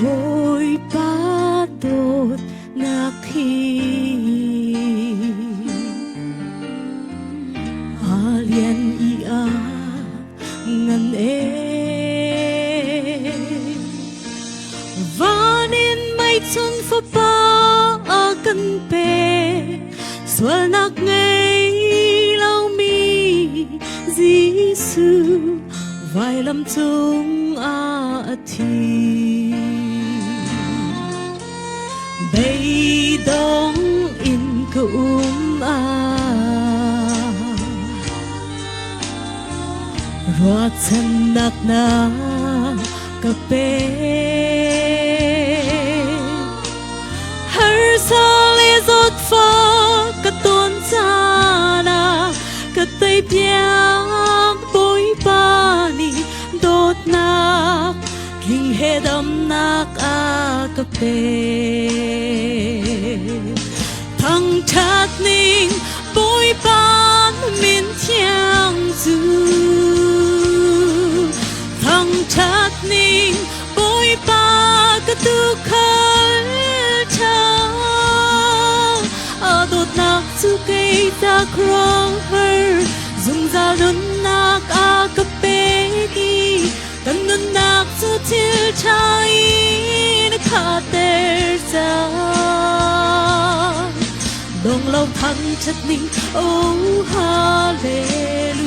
bồi ba đột nạc khi alien ia ngan vanin mai chun fa pa a kan pe swal nak ngei lau mi Giêsu vai lam chung a thi bay dong in ka ruat san nak na ka pe har sale zot fa ka ton cha na ka tay piang boi pa ni dot nak king he dam nak a ka pe thang chat ning boi pan min thiang zu thang chat ning boi pa ka tu khal cha a dot nak chu cây ta krong her dùng ra nun nak a ka pe ki kan nun nak chu til chai na kha ter cha dong lâu thăng chất ninh oh hallelujah.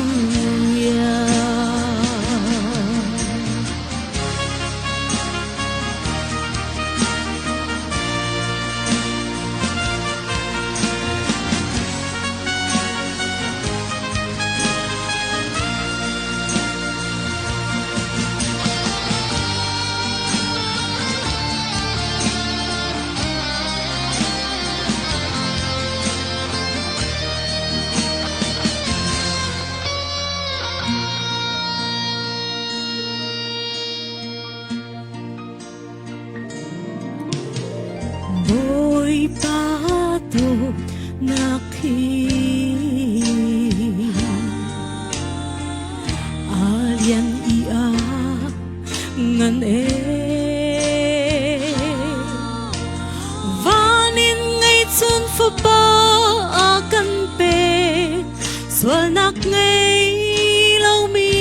Bồi ba đột nạc khi alien ia ngan vanin ngay chun fa pa a kan pe swal nak ngay lau mi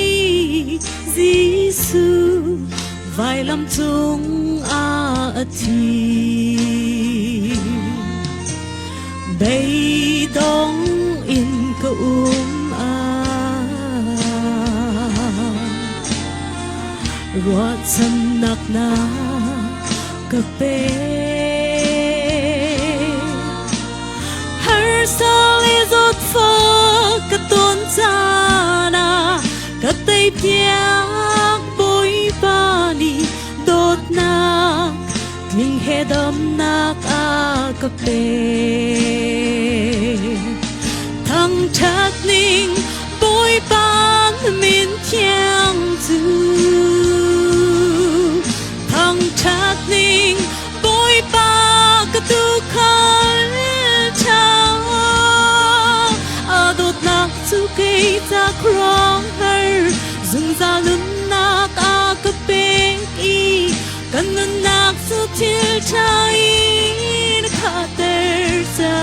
Giêsu vai lam chung a thi bay dong in ka ruat san nak na ka pe har sale zot fa ka ton cha na ka tay piang boi pa ni dot na king he dam nak a ka pe thang chat ning boi pan min thiang zu thang chat ning boi pa ka tu khal cha a dot nak chu cây ta krong her dùng ra nun nak a ka pe ki kan nun nak chu til chai na kha ter cha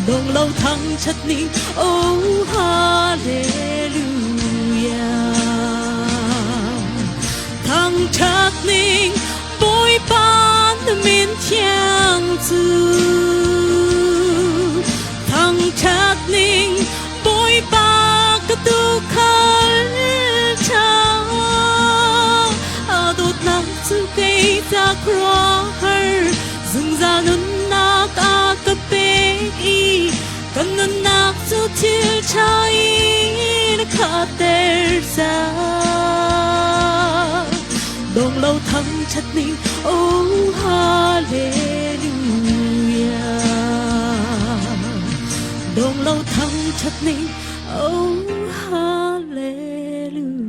dong lâu thăng chất ninh oh hallelujah. Thăng chất ninh boi pan min thiang zu thăng chất ninh boi pa ka tu khal cha a dot nak chu cây ta krong her dùng ra nun nak a ka pe ki kan nun nak chu til chai na kha ter cha dong lâu thăng chất ninh oh hallelujah. Dong lâu thăng chất ninh oh hallelujah.